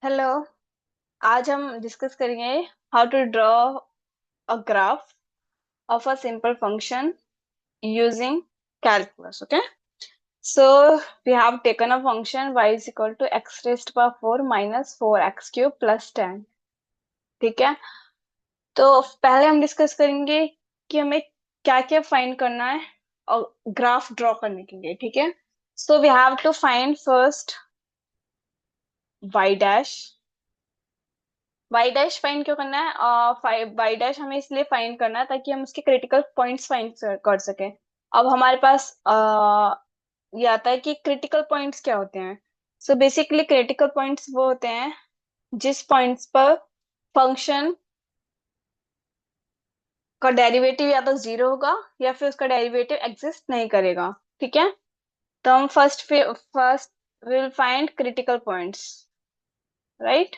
Hello. आज हम discuss करेंगे how to draw a graph of a simple function using calculus. Okay, so we have taken a function y is equal to x raised to power 4 minus 4x cube plus 10. ठीक है, तो पहले हम discuss करेंगे कि हमें क्या क्या फाइंड करना है और ग्राफ ड्रॉ करने के लिए। ठीक है, so we have to find first y dash. Y dash find क्यों करना है? वाई डैश हमें इसलिए फाइंड करना है ताकि हम उसके क्रिटिकल पॉइंट्स फाइंड कर सकें। अब हमारे पास ये आता है कि क्रिटिकल पॉइंट्स क्या होते हैं। सो बेसिकली क्रिटिकल पॉइंट्स वो होते हैं जिस पॉइंट्स पर फंक्शन का डेरिवेटिव या तो जीरो होगा या फिर उसका डेरिवेटिव एग्जिस्ट नहीं करेगा। ठीक है, तो हम first will find critical points, right.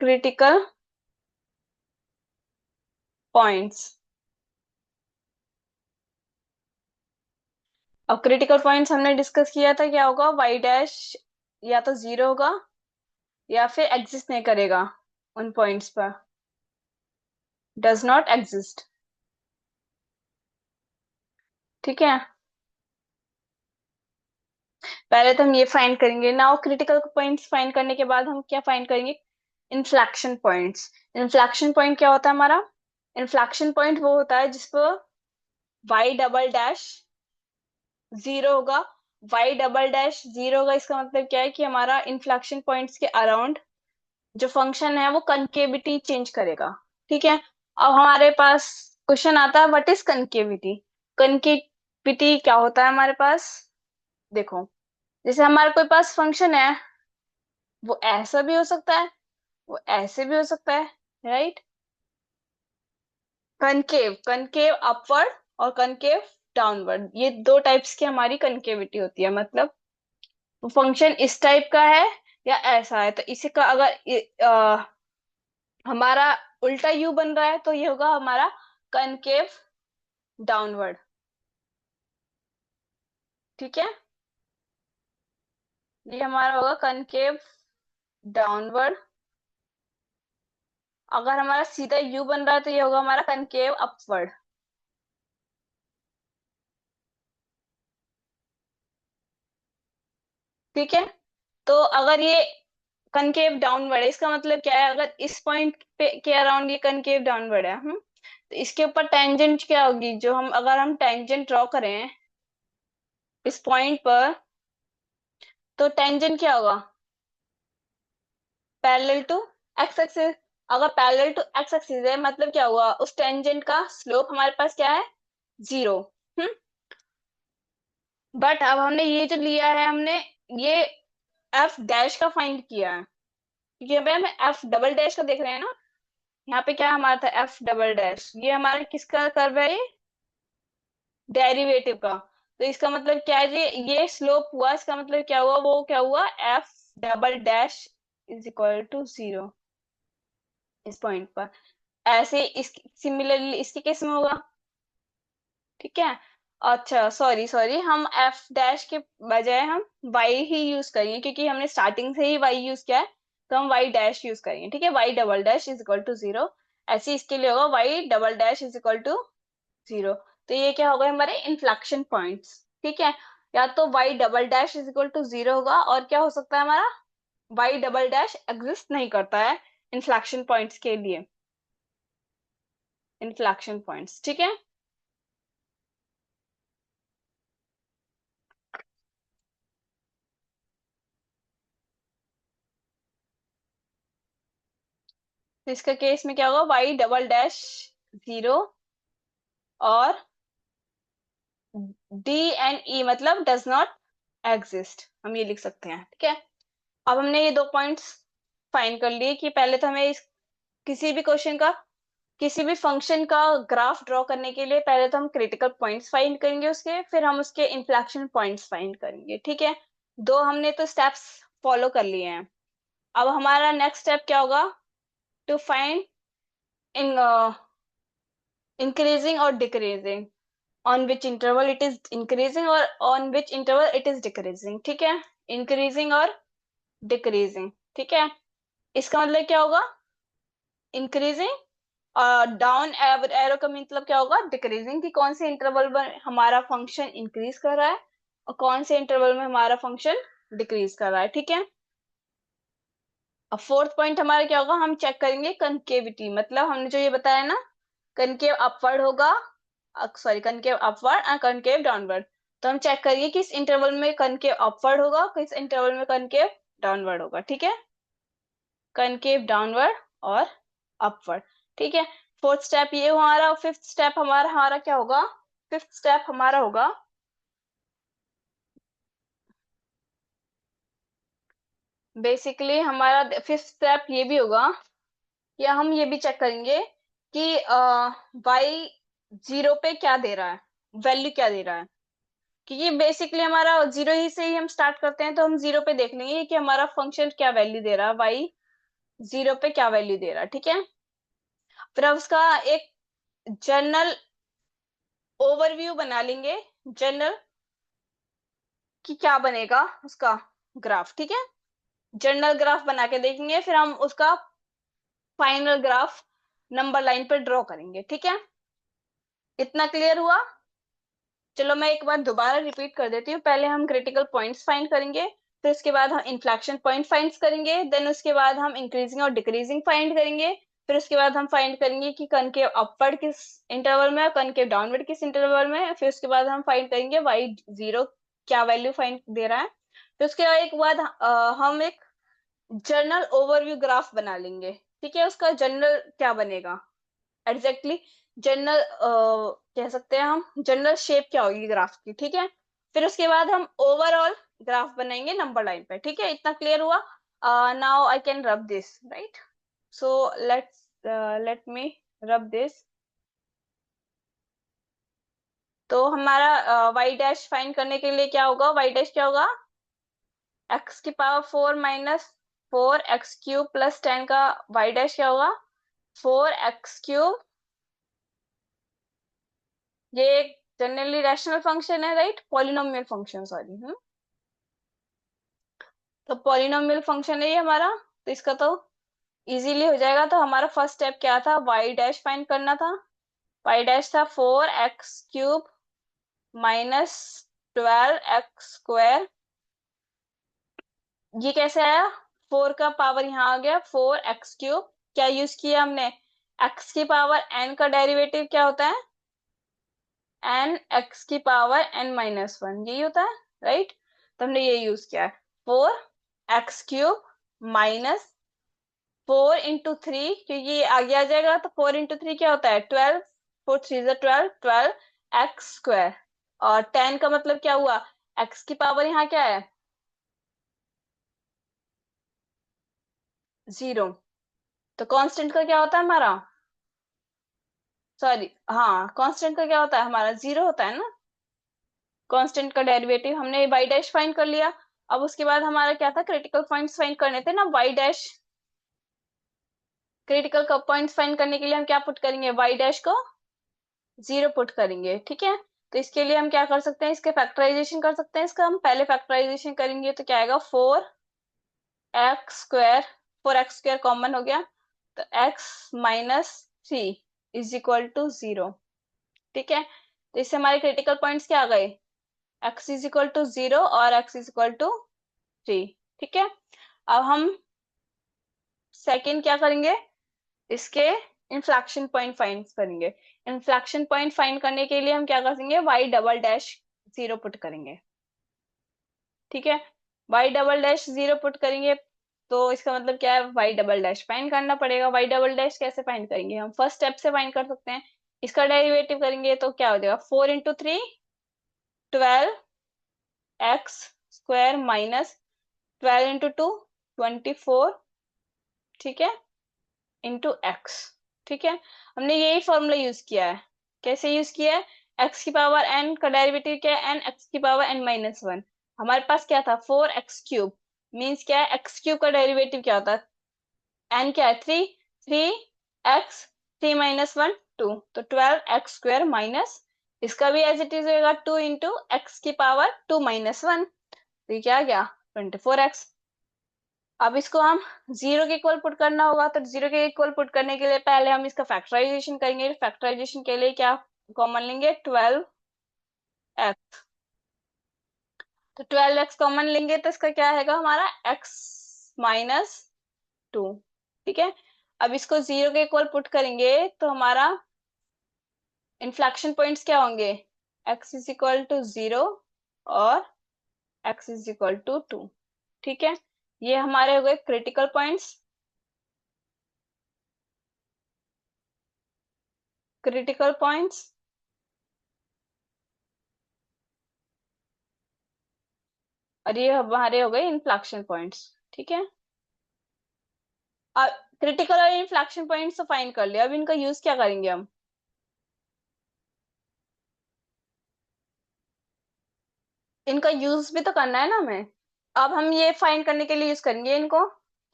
Critical points. अब क्रिटिकल पॉइंट्स हमने डिस्कस किया था, क्या होगा? वाई डैश या तो जीरो होगा या फिर एग्जिस्ट नहीं करेगा उन पॉइंट्स पर, डज नॉट एग्जिस्ट। ठीक है, पहले तो हम ये फाइंड करेंगे। नाउ क्रिटिकल पॉइंट्स फाइंड करने के बाद हम क्या फाइंड करेंगे? Inflection points. इन्फ्लेक्शन पॉइंट क्या होता है हमारा? इन्फ्लेक्शन पॉइंट वो होता है जिस पर वाई डबल डैश जीरो होगा। वाई डबल डैश जीरो होगा, इसका मतलब क्या है कि हमारा इन्फ्लेक्शन पॉइंट्स के अराउंड जो फंक्शन है वो कनकेविटी चेंज करेगा। ठीक है, अब हमारे पास क्वेश्चन आता है, व्हाट इज कनकेविटी? कनकेविटी क्या होता है हमारे पास? देखो, जैसे हमारे कोई पास फंक्शन है, वो ऐसा भी हो सकता है, वो ऐसे भी हो सकता है, राइट। कनकेव, कनकेव अपवर्ड और कनकेव डाउनवर्ड, ये दो टाइप्स की हमारी कनकेविटी होती है। मतलब फंक्शन इस टाइप का है या ऐसा है, तो इसी का अगर हमारा उल्टा यू बन रहा है तो ये होगा हमारा कनकेव डाउनवर्ड। ठीक है, ये हमारा होगा कनकेव डाउनवर्ड। अगर हमारा सीधा यू बन रहा है तो ये होगा हमारा कनकेव अपवर्ड। ठीक है, तो अगर ये कनकेव डाउनवर्ड है, इसका मतलब क्या है? अगर इस पॉइंट पे के अराउंड ये कनकेव डाउनवर्ड है, तो इसके ऊपर टेंजेंट क्या होगी? जो हम अगर हम टेंजेंट ड्रॉ करें इस पॉइंट पर, तो टेंजेंट क्या होगा? Parallel to X axis. अगर पैरेलल टू एक्स एक्सिस है, मतलब क्या हुआ? उस टेंजेंट का स्लोप हमारे पास क्या है? जीरो। हम्म, बट अब हमने ये जो लिया है, हमने ये एफ डैश का फाइंड किया है, क्योंकि अभी हम एफ डबल डैश का देख रहे हैं ना। यहाँ पे क्या हमारा था? एफ डबल डैश, ये हमारा किसका कर्व है? ये डेरिवेटिव का। तो इसका मतलब क्या है जी? ये स्लोप हुआ, इसका मतलब क्या हुआ? वो क्या हुआ? F double dash is equal to zero इस पॉइंट पर। ऐसे इस सिमिलरली इसके केस में होगा। ठीक है, अच्छा सॉरी सॉरी, हम एफ डैश के बजाय हम वाई ही यूज करेंगे, क्योंकि हमने स्टार्टिंग से ही वाई यूज किया है, तो हम वाई डैश यूज करेंगे। ठीक है, Y double dash is equal to zero. ऐसे इसके लिए होगा Y double dash is equal to zero. तो ये क्या होगा? हमारे इन्फ्लेक्शन पॉइंट्स। ठीक है, या तो Y double dash is equal to zero होगा, और क्या हो सकता है हमारा? वाई डबल डैश एग्जिस्ट नहीं करता है इन्फ्लेक्शन पॉइंट्स के लिए। इन्फ्लेक्शन पॉइंट्स, ठीक है। तो इसका केस में क्या होगा? वाई डबल डैश जीरो और डी एंड ई मतलब डज नॉट एग्जिस्ट, हम ये लिख सकते हैं। ठीक है, अब हमने ये दो पॉइंट्स फाइंड कर लिए कि पहले तो हमें किसी भी क्वेश्चन का, किसी भी फंक्शन का ग्राफ ड्रॉ करने के लिए पहले तो हम क्रिटिकल पॉइंट्स फाइंड करेंगे उसके, फिर हम उसके इन्फ्लेक्शन पॉइंट्स फाइंड करेंगे। ठीक है, दो हमने तो स्टेप्स फॉलो कर लिए हैं। अब हमारा नेक्स्ट स्टेप क्या होगा? टू फाइंड इन इंक्रीजिंग और decreasing, on which interval it is increasing और on which interval it is decreasing. ठीक है, इंक्रीजिंग और डिक्रीजिंग, ठीक है। इसका मतलब क्या होगा, इंक्रीजिंग, और डाउन एरो का मतलब क्या होगा, डिक्रीजिंग, कि कौन से इंटरवल में हमारा फंक्शन इंक्रीज कर रहा है और कौन से इंटरवल में हमारा फंक्शन डिक्रीज कर रहा है, ठीक है। अब फोर्थ पॉइंट हमारा क्या होगा, हम चेक करेंगे कनकेविटी, मतलब हमने जो ये बताया ना, कनकेव अपवर्ड होगा, सॉरी कनकेव अपवर्ड और कनकेव डाउनवर्ड। तो हम चेक करिए किस इंटरवल में कनकेव अपवर्ड होगा, किस इंटरवल में कनकेव डाउनवर्ड होगा, ठीक है। कनकेव डाउनवर्ड और अपवर्ड, ठीक है। फोर्थ स्टेप ये हुआ हमारा। फिफ्थ स्टेप हमारा हमारा क्या होगा, फिफ्थ स्टेप हमारा होगा, बेसिकली हमारा फिफ्थ स्टेप ये भी होगा, या हम ये भी चेक करेंगे कि वाई जीरो पे क्या दे रहा है, वैल्यू क्या दे रहा है, क्योंकि बेसिकली हमारा जीरो ही से ही हम स्टार्ट करते हैं, तो हम जीरो पे देख लेंगे कि हमारा फंक्शन क्या वैल्यू दे रहा है, वाई जीरो पे क्या वैल्यू दे रहा है, ठीक है। फिर अब उसका एक जनरल ओवरव्यू बना लेंगे, जनरल, कि क्या बनेगा उसका ग्राफ, ठीक है। जनरल ग्राफ बना के देखेंगे, फिर हम उसका फाइनल ग्राफ नंबर लाइन पर ड्रॉ करेंगे, ठीक है। इतना क्लियर हुआ। चलो मैं एक बार दोबारा रिपीट कर देती हूँ। पहले हम क्रिटिकल पॉइंट्स फाइंड करेंगे, फिर उसके बाद हम इन्फ्लेक्शन पॉइंट फाइंड करेंगे, देन उसके बाद हम इंक्रीजिंग और डिक्रीजिंग फाइंड करेंगे, फिर उसके बाद हम फाइंड करेंगे कि कनकेव अपवर्ड किस इंटरवल में है, कनकेव डाउनवर्ड किस इंटरवल में है, फिर उसके बाद हम फाइंड करेंगे वाई जीरो क्या वैल्यू फाइंड दे रहा है। फिर उसके बाद एक बाद हम एक जनरल ओवरव्यू ग्राफ बना लेंगे, ठीक है। उसका जनरल क्या बनेगा, एग्जैक्टली जनरल कह सकते हैं हम, जनरल शेप क्या होगी ग्राफ की, ठीक है। फिर उसके बाद हम ओवरऑल ग्राफ बनाएंगे नंबर लाइन पे, ठीक है। इतना क्लियर हुआ। Now I can rub this, right. So let's let me rub this. तो हमारा वाई डैश फाइंड करने के लिए क्या होगा, वाई डैश क्या होगा, एक्स की पावर 4 माइनस 4x³ प्लस 10 का वाई डैश क्या होगा, 4x³। ये एक जनरली रैशनल फंक्शन है, राइट, पॉलिनोमियल फंक्शन, सॉरी। तो पॉलिनोमियल फंक्शन है ये हमारा, तो इसका तो इजीली हो जाएगा। तो हमारा फर्स्ट स्टेप क्या था, वाई डैश फाइंड करना था। वाई डैश था 4x³ माइनस 12x²। ये कैसे आया, 4 का पावर यहाँ आ गया 4x³। क्या यूज किया हमने, x की पावर n का डेरिवेटिव क्या होता है, n x की पावर n-1, यही होता है, राइट। तो हमने ये यूज किया है, 4x³ माइनस 4 × 3, क्योंकि ये आगे आ जाएगा, तो 4 × 3 क्या होता है 12, 4 3 12, 12x²। और 10 का मतलब क्या हुआ, x की पावर यहाँ क्या है 0। तो कांस्टेंट का क्या होता है हमारा, सॉरी हाँ, कांस्टेंट का क्या होता है हमारा 0 होता है ना। कांस्टेंट का डेरिवेटिव हमने वाई डैश फाइंड कर लिया। अब उसके बाद हमारा क्या था, क्रिटिकल पॉइंट्स फाइंड करने थे ना, Y dash. Critical points find करने के लिए हम क्या पुट करेंगे, वाई डैश को 0 पुट करेंगे, ठीक है। तो इसके लिए हम क्या कर सकते हैं, इसके फैक्टराइजेशन कर सकते हैं। इसका हम पहले फैक्टराइजेशन करेंगे तो क्या आएगा, 4x², 4x² कॉमन हो गया, तो x-3 इज इक्वल टू 0, ठीक है। तो इससे हमारे क्रिटिकल पॉइंट्स क्या आ गए, x इज इक्वल टू 0 और x इज इक्वल टू 3, ठीक है। अब हम सेकंड क्या करेंगे, इसके इन्फ्लेक्शन पॉइंट फाइंड करेंगे। इन्फ्लेक्शन पॉइंट फाइंड करने के लिए हम क्या करेंगे, वाई डबल डैश 0 पुट करेंगे, ठीक है। वाई डबल डैश 0 पुट करेंगे, तो इसका मतलब क्या है, वाई डबल डैश फाइंड करना पड़ेगा। वाई डबल डैश कैसे फाइंड करेंगे, हम फर्स्ट स्टेप से फाइंड कर सकते हैं। इसका डेरिवेटिव करेंगे तो क्या हो जाएगा, 4 × 3 12x² माइनस 12 × 2 24, ठीक है, इंटू एक्स, ठीक है। हमने यही फॉर्मूला यूज किया है। कैसे यूज किया है, एक्स की पावर n का डेरिवेटिव क्या है, n x की पावर n-1। हमारे पास क्या था 4x³ मीन्स क्या है, x³ का डेरिवेटिव क्या होता है, n क्या है 3, 3x, 3-1 2, तो 12x² माइनस, इसका भी एज इट इज होगा 2 × x की पावर 2-1, तो ये क्या आ गया 24x। अब इसको हम 0 के इक्वल पुट करना होगा, तो 0 के इक्वल पुट करने के लिए पहले हम इसका फैक्टराइजेशन करेंगे। फैक्टराइजेशन के लिए क्या कॉमन लेंगे? 12x। तो 12x कॉमन लेंगे तो इसका क्या आएगा हमारा? x minus 2। ठीक है। अब इसको 0 के इक्वल पुट करेंगे तो हमारा इन्फ्लेक्शन पॉइंट्स क्या होंगे? x इज इक्वल टू 0 और x इज इक्वल टू 2। ठीक है। ये हमारे हो गए क्रिटिकल पॉइंट्स। क्रिटिकल पॉइंट्स और ये हमारे हो गए इन्फ्लेक्शन पॉइंट्स। ठीक है। अब क्रिटिकल और इन्फ्लेक्शन पॉइंट्स तो फाइंड कर लिया, अब इनका यूज क्या करेंगे हम? इनका यूज भी तो करना है ना हमें। अब हम ये फाइंड करने के लिए यूज करेंगे इनको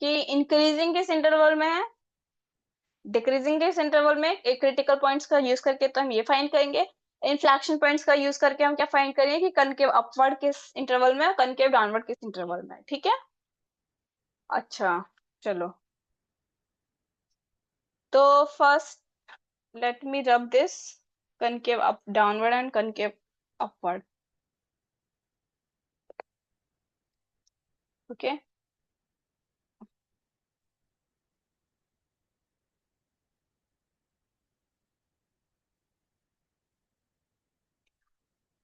कि इंक्रीजिंग किस इंटरवल में है, डिक्रीजिंग किस इंटरवल में। एक क्रिटिकल पॉइंट्स का यूज करके तो हम ये फाइंड करेंगे। इन्फ्लेक्शन पॉइंट्स का यूज करके हम क्या फाइंड करेंगे कि कनकेव अपवर्ड किस इंटरवल में है, कनकेव डाउनवर्ड किस इंटरवल में है। ठीक है। अच्छा, चलो। तो first let me rub this concave up downward and concave upward. Okay.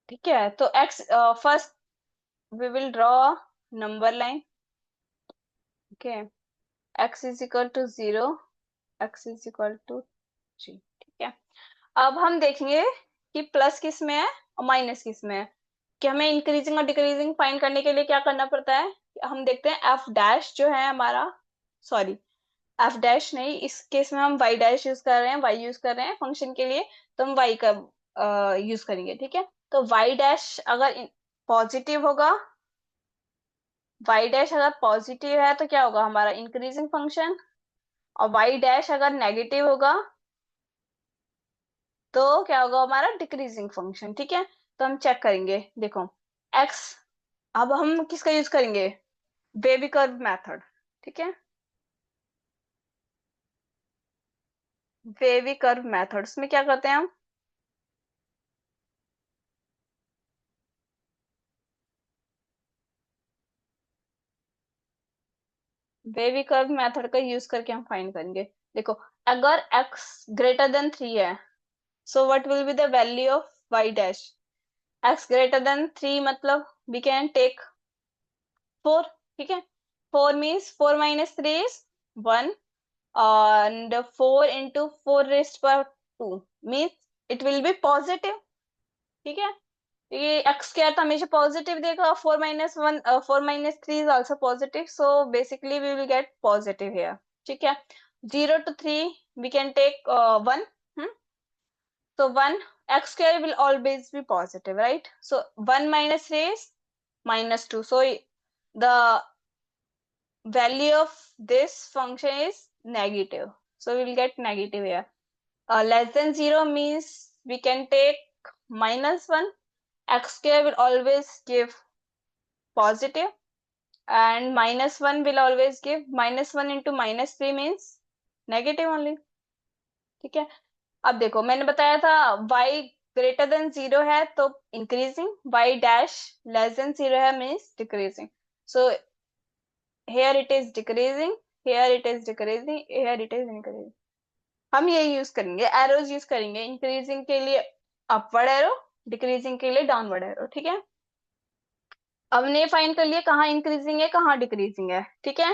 ठीक है। तो x first we will draw number line. Okay. x is equal to 0, x is equal to 3। ठीक है। अब हम देखेंगे कि प्लस किस में है और माइनस किस में है। कि हमें इंक्रीजिंग और डिक्रीजिंग फाइंड करने के लिए क्या करना पड़ता है? हम देखते हैं एफ डैश जो है हमारा, सॉरी एफ डैश नहीं, इस केस में हम वाई डैश यूज कर रहे हैं, वाई यूज कर रहे हैं फंक्शन के लिए, तो हम वाई का यूज करेंगे। ठीक है। तो वाई डैश अगर पॉजिटिव होगा, वाई डैश अगर पॉजिटिव है तो क्या होगा हमारा? Increasing function. और वाई डैश अगर नेगेटिव होगा तो क्या होगा हमारा? Decreasing function. ठीक है। तो हम चेक करेंगे, देखो एक्स। अब हम किसका यूज करेंगे? Baby curve method. ठीक है। बेबी कर्व मेथड्स में क्या करते हैं हम? बेबी कर्व मेथड का यूज करके हम फाइंड करेंगे। देखो, अगर x ग्रेटर देन 3 है, so what will be the value of y dash? x greater than 3 मतलब वी कैन टेक 4। ठीक है। 4 means 4 minus 3 is 1 and 4 into 4 raised power 2 means it will be positive। ठीक है। ये x स्क्वायर तो हमेशा positive देगा, 4 minus 1 4 minus 3 is also positive, so basically we will get positive here. ठीक है। 0 to 3 we can take 1। so 1, x square will always be positive, right? So 1 minus 3 is minus 2, so the value of this function is negative, so we will get negative here. Less than 0 means we can take minus 1. X square will always give positive and minus 1 will always give minus 1 into minus 3 means negative only। ठीक है। अब देखो मैंने बताया था y greater than 0 है तो increasing, y dash less than 0 है means decreasing. So here it is decreasing, here it is decreasing, here it is increasing। हम ये यूज करेंगे, एरोज यूज करेंगे। इंक्रीजिंग के लिए अपवर्ड एरो, डिक्रीजिंग के लिए डाउनवर्ड एरो। ठीक है। अब हमने फाइंड कर लिया कहाँ इंक्रीजिंग है कहाँ डिक्रीजिंग है। ठीक है।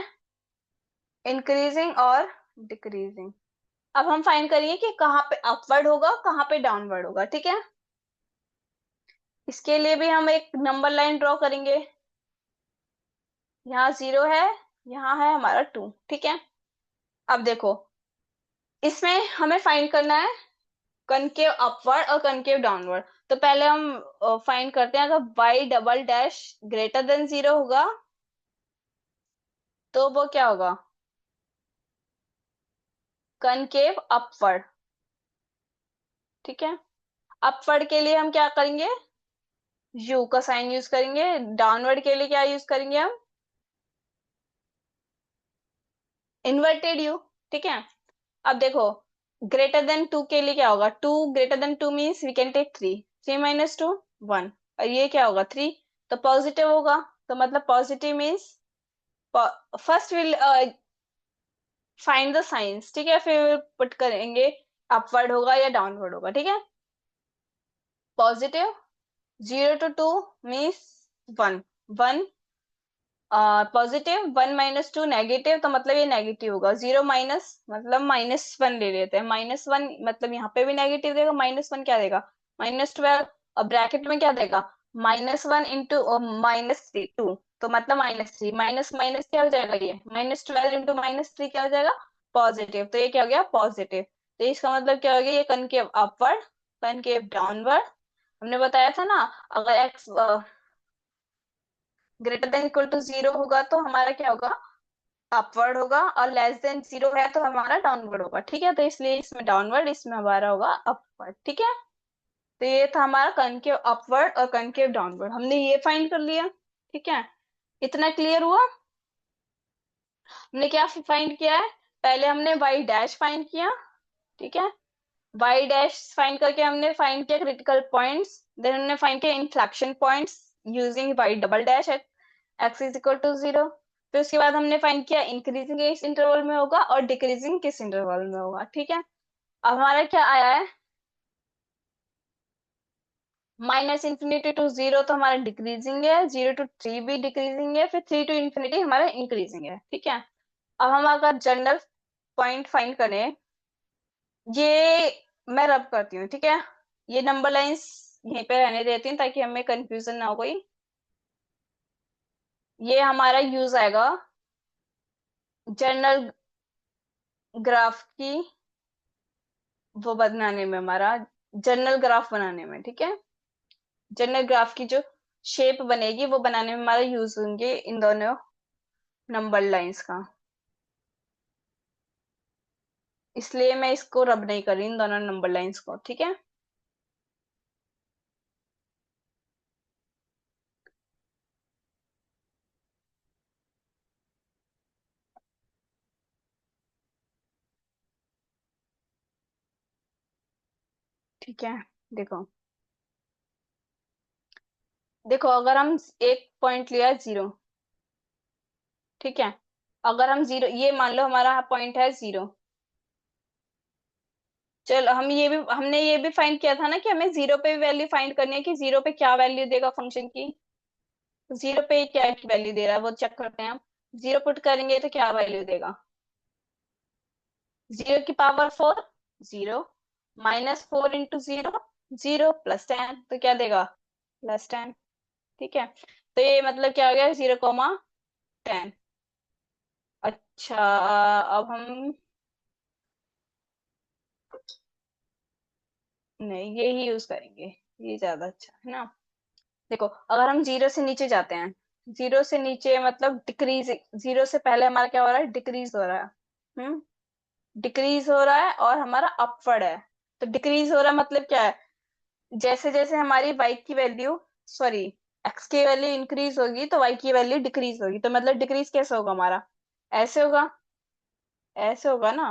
इंक्रीजिंग और डिक्रीजिंग। अब हम फाइंड करेंगे कि कहाँ पे अपवर्ड होगा कहाँ पे डाउनवर्ड होगा। ठीक है। इसके लिए भी हम एक नंबर लाइन ड्रॉ करेंगे। यहाँ 0 है, यहाँ है हमारा 2। ठीक है। अब देखो इसमें हमें फाइंड करना है कनकेव अपवर्ड और कनकेव डाउनवर्ड। तो पहले हम फाइंड करते हैं, अगर y double dash greater than 0 होगा तो वो क्या होगा? Concave upward. ठीक है। अपवर्ड के लिए हम क्या करेंगे? u का साइन यूज करेंगे। डाउनवर्ड के लिए क्या यूज करेंगे हम? Inverted you. ठीक है। अब देखो, ग्रेटर देन टू के लिए क्या होगा, two greater than two means we can take three, three minus two one, और ये क्या होगा थ्री, तो पॉजिटिव होगा। तो मतलब positive means first will find the science, ठीक है, फिर पुट करेंगे अपवर्ड होगा या डाउनवर्ड होगा। ठीक है। Positive, zero to two means one, one positive, one minus two negative, तो मतलब ये नेगेटिव होगा। जीरो माइनस मतलब माइनस वन ले लेते हैं, माइनस वन मतलब यहाँ पे भी नेगेटिव देगा, माइनस वन क्या देगा, माइनस ट्वेल्व। और ब्रैकेट में क्या देगा, minus one into minus three two, तो मतलब माइनस थ्री, माइनस माइनस क्या हो जाएगा, ये minus twelve into minus three क्या हो जाएगा, पॉजिटिव। तो ये क्या हो गया, पॉजिटिव। तो इसका मतलब क्या हो गया, ये कनकेव अपवर्ड, कनकेव डाउनवर्ड। हमने बताया था ना, अगर x greater than equal to zero होगा तो हमारा क्या होगा, अपवर्ड होगा, और लेस देन जीरो है तो हमारा डाउनवर्ड होगा। ठीक है। तो इसलिए इसमें डाउनवर्ड, इसमें हमारा होगा अपवर्ड। ठीक है। तो ये था हमारा कनकेव अपवर्ड और कनकेव डाउनवर्ड, हमने ये फाइंड कर लिया। ठीक है। इतना क्लियर हुआ। हमने क्या फाइंड किया है, पहले हमने वाई डैश फाइंड किया। ठीक है। वाई डैश फाइंड करके हमने फाइंड किया क्रिटिकल पॉइंट्स, देन हमने फाइंड किया inflection points using y double dash at x is equal to zero. फिर उसके बाद हमने फाइंड किया इंक्रीजिंग किस इंटरवल में होगा और डिक्रीजिंग किस इंटरवल में होगा। ठीक है। अब हमारा क्या आया है, माइनस इंफिनिटी टू जीरो तो हमारा डिक्रीजिंग है, जीरो टू थ्री भी डिक्रीजिंग है, फिर थ्री टू इंफिनिटी हमारा इंक्रीजिंग है। ठीक है। अब हम अगर जनरल पॉइंट फाइंड करें, ये मैं रब करती हूँ। ठीक है। ये नंबर लाइंस यहीं पे रहने देती हूँ ताकि हमें कंफ्यूजन ना हो कोई। ये हमारा यूज आएगा जनरल ग्राफ की वो बनाने में, हमारा जनरल ग्राफ बनाने में। ठीक है। जनरल ग्राफ की जो शेप बनेगी वो बनाने में हमारा यूज होंगे इन दोनों नंबर लाइंस का, इसलिए मैं इसको रब नहीं कर रही इन दोनों नंबर लाइंस को। ठीक है। ठीक है। देखो, देखो अगर हम एक पॉइंट लिया जीरो, ठीक है, अगर हम जीरो, ये मान लो हमारा पॉइंट है जीरो, चलो हम ये भी, हमने ये भी फाइंड किया था ना कि हमें जीरो पे भी वैल्यू फाइंड करनी है कि जीरो पे क्या वैल्यू देगा फंक्शन की। जीरो पे क्या वैल्यू दे रहा है वो चेक करते हैं हम। जीरो पुट करेंगे तो क्या वैल्यू देगा, जीरो की power four, zero minus four into zero, zero plus ten, तो क्या देगा, प्लस टेन। ठीक है। तो ये मतलब क्या हो गया, जीरो कोमा टेन। अच्छा, अब हम, नहीं यही यूज करेंगे, ये ज्यादा अच्छा है ना। देखो अगर हम जीरो से नीचे जाते हैं, जीरो से नीचे मतलब डिक्रीज, जीरो से पहले हमारा क्या हो रहा है, डिक्रीज हो रहा है। हम्म। डिक्रीज हो रहा है और हमारा अपवर्ड है। तो डिक्रीज हो रहा है मतलब क्या है, जैसे जैसे हमारी वाई की वैल्यू, सॉरी, एक्स की वैल्यू इंक्रीज होगी तो वाई की वैल्यू डिक्रीज होगी। तो मतलब डिक्रीज कैसे होगा हमारा, ऐसे होगा, ऐसे होगा ना।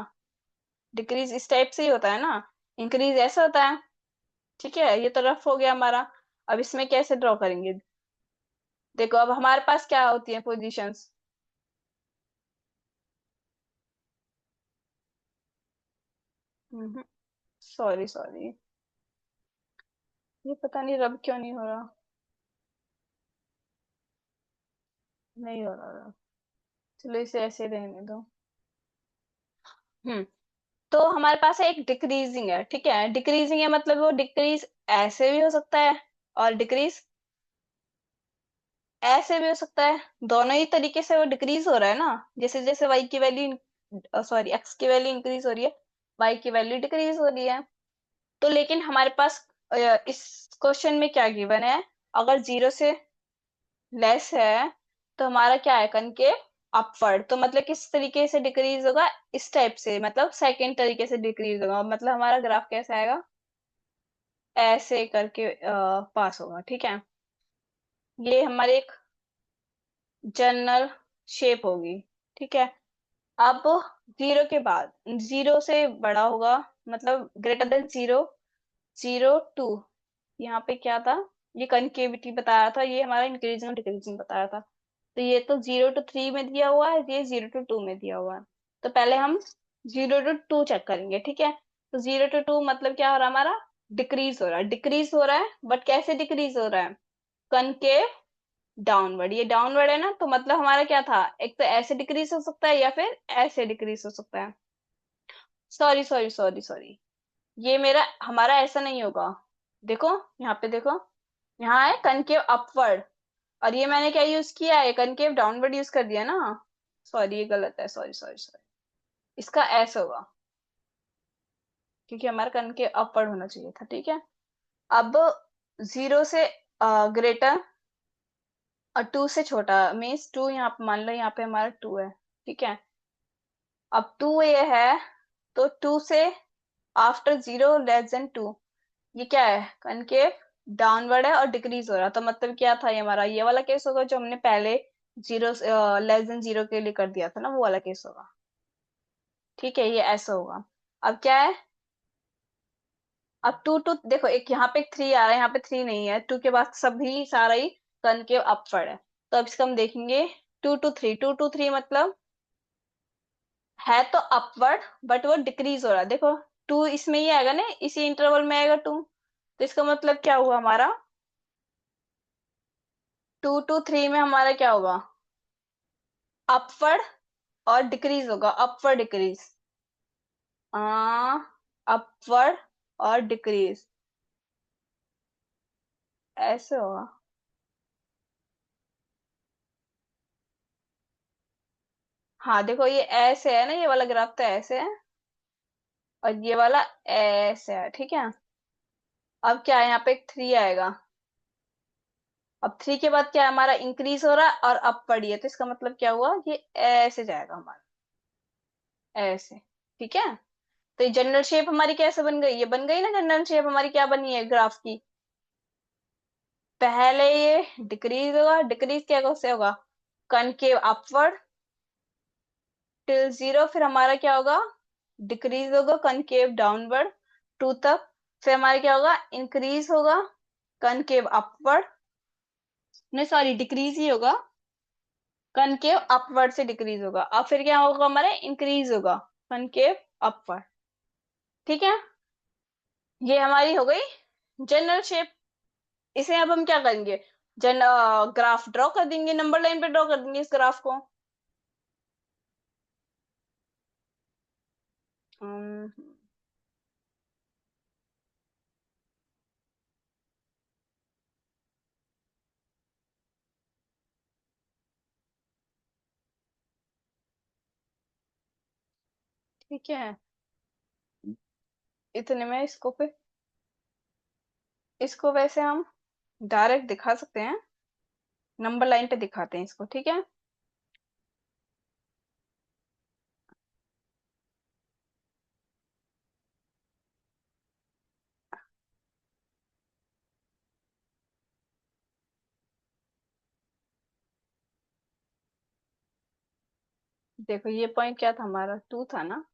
डिक्रीज इस टाइप से ही होता है ना, इंक्रीज ऐसे होता है। ठीक है। ये तो रफ हो गया हमारा। अब इसमें कैसे ड्रॉ करेंगे, देखो अब हमारे पास क्या होती है पोजीशंस। सॉरी सॉरी, ये पता नहीं रब क्यों नहीं हो रहा, नहीं हो रहा। चलो इसे ऐसे रहने दो। हम्म। तो हमारे पास है एक डिक्रीजिंग है। ठीक है। डिक्रीजिंग है मतलब वो डिक्रीज ऐसे भी हो सकता है और डिक्रीज ऐसे भी हो सकता है, दोनों ही तरीके से वो डिक्रीज हो रहा है ना। जैसे जैसे वाई की वैल्यू, सॉरी एक्स की वैल्यू इंक्रीज हो रही है, वाई की वैल्यू डिक्रीज हो रही है। तो लेकिन हमारे पास इस क्वेश्चन में क्या गिवन है, अगर जीरो से लेस है तो हमारा क्या है, कनकेव अपवर्ड। तो मतलब किस तरीके से डिक्रीज होगा, इस टाइप से, मतलब सेकंड तरीके से डिक्रीज होगा, मतलब हमारा ग्राफ कैसा आएगा, ऐसे करके पास होगा। ठीक है। ये हमारी एक जनरल शेप होगी। ठीक है। अब जीरो के बाद, जीरो से बड़ा होगा, मतलब ग्रेटर देन जीरो, 0 2, यहाँ पे क्या था, ये कनकेविटी बताया था, ये हमारा इंक्रीजिंग डिक्रीजिंग बताया था। तो ये तो 0 to 3 में दिया हुआ है, ये 0 to 2 में दिया हुआ है। तो पहले हम 0 to 2 चेक करेंगे, ठीक है। तो 0 to 2 मतलब क्या हो रहा है हमारा, डिक्रीज हो रहा है, डिक्रीज हो रहा है, बट कैसे डिक्रीज हो रहा है, कनकेव डाउनवर्ड। ये डाउनवर्ड है ना, तो मतलब हमारा क्या था, एक तो ऐसे डिक्रीज हो सकता है या फिर ऐसे डिक्रीज हो सकता है। सॉरी सॉरी सॉरी सॉरी, ये मेरा हमारा ऐसा नहीं होगा। देखो, यहाँ पे देखो, यहाँ है कनकेव अपवर्ड, और ये मैंने क्या यूज किया है, कनकेव डाउनवर्ड यूज कर दिया ना। सॉरी, ये गलत है, सॉरी सॉरी सॉरी, इसका ऐसा होगा, क्योंकि हमारा कनकेव अपवर्ड होना चाहिए था, ठीक है। अब जीरो से ग्रेटर और 2 से छोटा, मीन्स 2, यहाँ पे मान लो, यहाँ पे हमारा 2 है, ठीक है। अब 2 ये है, तो 2 से आफ्टर 0 <2, ये क्या है, कनकेव डाउनवर्ड है और डिक्रीज हो रहा है। तो मतलब क्या था, ये हमारा ये वाला केस होगा जो हमने पहले 0 <0 के लिए कर दिया था ना, वो वाला केस होगा, ठीक है। ये ऐसा होगा। अब क्या है, अब टू टू देखो, एक यहाँ पे 3 आ रहा है, यहाँ पे 3 नहीं है, 2 के बाद सभी सारा ही कनकेव अपवर्ड है। तो अब इसका हम देखेंगे, 2 to 3 मतलब है तो अपवर्ड, बट वो डिक्रीज हो रहा है। देखो, 2 इसमें ही आएगा ना, इसी इंटरवल में आएगा 2, तो इसका मतलब क्या हुआ हमारा, 2 to 3 में हमारा क्या होगा, अपवर्ड और डिक्रीज होगा, अपवर्ड डिक्रीज, अपवर्ड और डिक्रीज, ऐसे होगा। हाँ देखो, ये ऐसे है ना, ये वाला ग्राफ तो ऐसे है, और ये वाला ऐसे है, ठीक है। अब क्या है, यहाँ पे एक 3 आएगा, अब 3 के बाद क्या है, हमारा इंक्रीज हो रहा है और अपवर्ड है, तो इसका मतलब क्या हुआ, ये ऐसे जाएगा हमारा, ऐसे, ठीक है। तो ये जनरल शेप हमारी कैसे बन गई, ये बन गई ना जनरल शेप हमारी, क्या बनी है ग्राफ की, पहले ये डिक्रीज होगा, डिक्रीज क्या कैसे होगा, कनकेव अपवर्ड टिल 0, फिर हमारा क्या होगा, डिक्रीज होगा कनकेव डाउनवर्ड 2 तक, फिर हमारा क्या होगा, इंक्रीज होगा कनकेव अपवर्ड, नहीं सॉरी, डिक्रीज ही होगा, कनकेव अपवर्ड से डिक्रीज होगा, अब फिर क्या होगा हमारे, इंक्रीज होगा कनकेव अपवर्ड, ठीक है। ये हमारी हो गई जनरल शेप। इसे अब हम क्या करेंगे, जन ग्राफ ड्रॉ कर देंगे, नंबर लाइन पे ड्रॉ कर देंगे इस ग्राफ को। हम्म, ठीक है, इतने में इसको वैसे हम डायरेक्ट दिखा सकते हैं, नंबर लाइन पे दिखाते हैं इसको, ठीक है। देखो, ये पॉइंट क्या था हमारा, 2 था ना,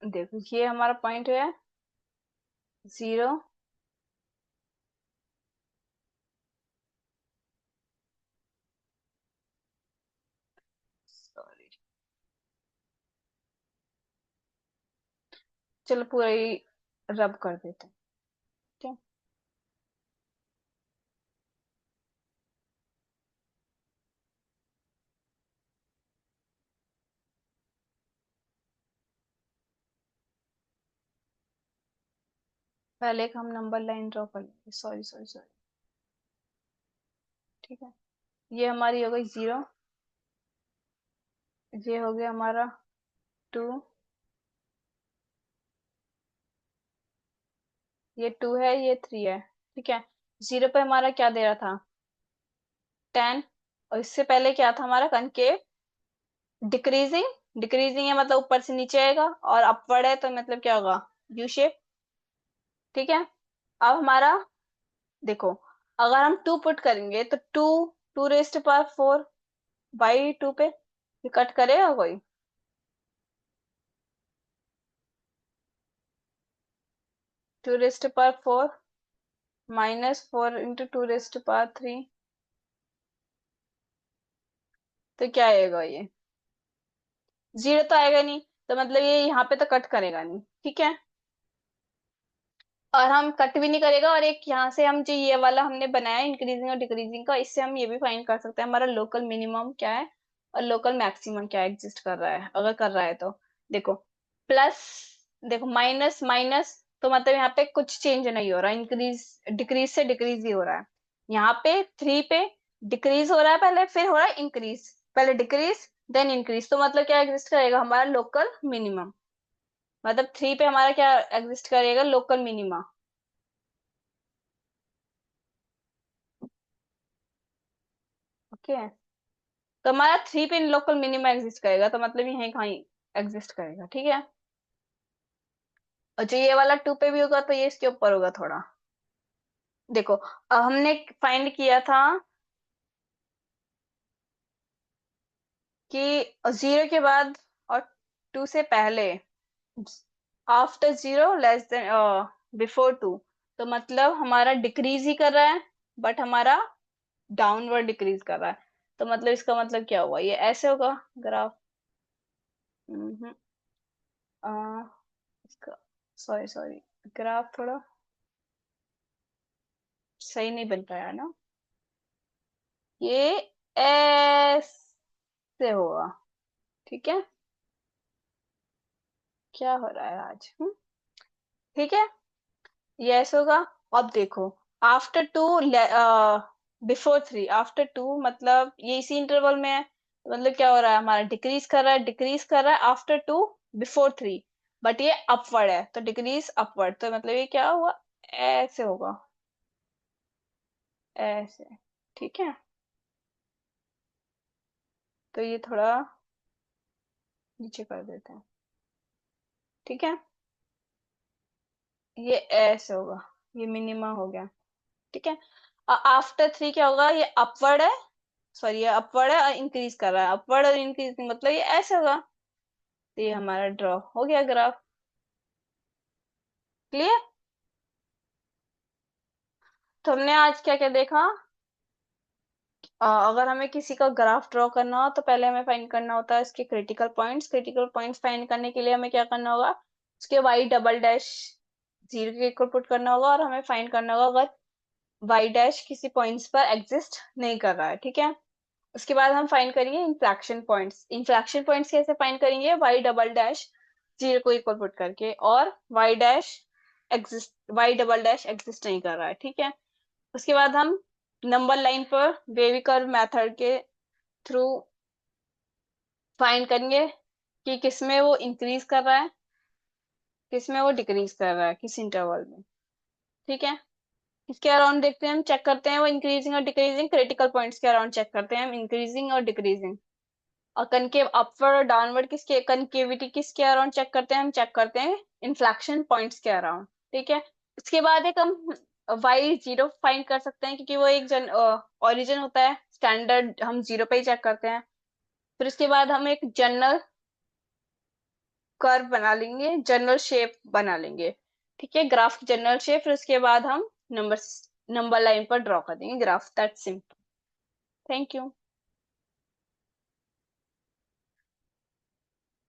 देखो ये हमारा पॉइंट है 0, सॉरी, चलो पूरा ही रब कर देते हैं, ठीक है। पहले एक हम नंबर लाइन ड्रॉ कर लेंगे, सॉरी सॉरी सॉरी, ठीक है। ये हमारी हो गई 0, ये हो गया हमारा 2, ये 2 है, ये 3 है, ठीक है। 0 पे हमारा क्या दे रहा था, 10, और इससे पहले क्या था हमारा, कनकेव डिक्रीजिंग, डिक्रीजिंग है मतलब ऊपर से नीचे आएगा, और अपवर्ड है तो मतलब क्या होगा, यू शेप, ठीक है। अब हमारा देखो, अगर हम 2 पुट करेंगे तो 2, 2 रेस्ट पावर 4, बाई टू पे कट करेगा कोई? 2 रेस्ट पावर 4 -4 × 2 रेस्ट पावर 3, तो क्या आएगा ये? 0 तो आएगा नहीं, तो मतलब ये यहाँ पे तो कट करेगा नहीं, ठीक है। और हम कट भी नहीं करेगा, और एक यहाँ से हम जो ये वाला हमने बनाया इंक्रीजिंग और डिक्रीजिंग का, इससे हम ये भी फाइंड कर सकते हैं हमारा लोकल मिनिमम क्या है और लोकल मैक्सिमम क्या एग्जिस्ट कर रहा है, अगर कर रहा है तो। देखो प्लस, देखो माइनस माइनस, तो मतलब यहाँ पे कुछ चेंज नहीं हो रहा, इंक्रीज डिक्रीज से डिक्रीज ही हो रहा है। यहाँ पे 3 पे डिक्रीज हो रहा है पहले, फिर हो रहा है इंक्रीज, पहले डिक्रीज देन इंक्रीज, तो मतलब क्या एग्जिस्ट करेगा हमारा लोकल मिनिमम। मतलब 3 पे हमारा क्या एग्जिस्ट करेगा, लोकल मिनिमा। ओके, तो हमारा 3 पे लोकल मिनिमा एग्जिस्ट करेगा, तो मतलब यही कहीं एग्जिस्ट करेगा, ठीक है। और जो ये वाला 2 पे भी होगा तो ये इसके ऊपर होगा थोड़ा। देखो अब हमने फाइंड किया था कि 0 के बाद और 2 से पहले, आफ्टर 0 लेस देन बिफोर 2, तो मतलब हमारा डिक्रीज ही कर रहा है, बट हमारा डाउनवर्ड डिक्रीज कर रहा है। तो मतलब इसका मतलब क्या हुआ, ये ऐसे होगा ग्राफ। हम्म, अ, इसका, सॉरी सॉरी, ग्राफ थोड़ा सही नहीं बन पाया ना, ये ऐसे होगा, ठीक है। क्या हो रहा है आज, ठीक है, ये ऐसे होगा। अब देखो आफ्टर 2 बिफोर 3, आफ्टर 2 मतलब ये इसी इंटरवल में है, तो मतलब क्या हो रहा है हमारा डिक्रीज कर रहा है, डिक्रीज कर रहा है आफ्टर 2 बिफोर 3, बट ये अपवर्ड है तो डिक्रीज अपवर्ड, तो मतलब ये क्या हुआ, ऐसे होगा, ऐसे, ठीक है। तो ये थोड़ा नीचे कर देते हैं, ठीक है। ये ऐसे होगा, ये मिनिमा हो गया, ठीक है। आफ्टर 3 क्या होगा, ये अपवर्ड है, सॉरी ये अपवर्ड है और इंक्रीज कर रहा है, अपवर्ड और इंक्रीज मतलब ये ऐसे होगा। तो ये हमारा ड्रॉ हो गया ग्राफ, क्लियर। तो हमने आज क्या क्या देखा, अगर हमें किसी का ग्राफ ड्रॉ करना हो तो पहले हमें फाइंड करना होता है इसके critical points, critical points find करने के लिए हमें क्या करना होगा, उसके वाई डबल डैश 0 के इक्वल पुट करना होगा, और हमें फाइंड करना होगा अगर वाई डैश किसी पॉइंट्स पर एग्जिस्ट नहीं कर रहा है, ठीक है। उसके बाद हम फाइंड करेंगे इंफ्लेक्शन पॉइंट्स, इंफ्लेक्शन पॉइंट्स कैसे फाइंड करेंगे, वाई डबल डैश 0 को इक्वल पुट करके, और y dash exist, y double dash exist नहीं कर रहा है, ठीक है। उसके बाद हम नंबर लाइन पर वेवी कर्व मेथड के थ्रू फाइंड करेंगे कि किसमें वो इंक्रीज कर रहा है, किसमें वो डिक्रीज कर रहा है, किस इंटरवल में, ठीक है। इसके अराउंड देखते हैं, हम चेक करते हैं वो इंक्रीजिंग और डिक्रीजिंग, क्रिटिकल पॉइंट्स के अराउंड चेक करते हैं हम इंक्रीजिंग और डिक्रीजिंग, और कनकेव अपवर्ड और डाउनवर्ड किसके, कनकेविटी किसके अराउंड चेक करते हैं, हम चेक करते हैं इन्फ्लेक्शन पॉइंट्स के अराउंड, ठीक है। उसके बाद एक हम वाई जीरो फाइंड कर सकते हैं, क्योंकि वो एक जन ओरिजिन होता है, स्टैंडर्ड हम 0 पे ही चेक करते हैं। फिर उसके बाद हम एक जनरल कर्व बना लेंगे, जनरल शेप बना लेंगे, ठीक है, ग्राफ की जनरल शेप, फिर उसके बाद हम नंबर नंबर लाइन पर ड्रॉ कर देंगे graph, that simple. Thank you.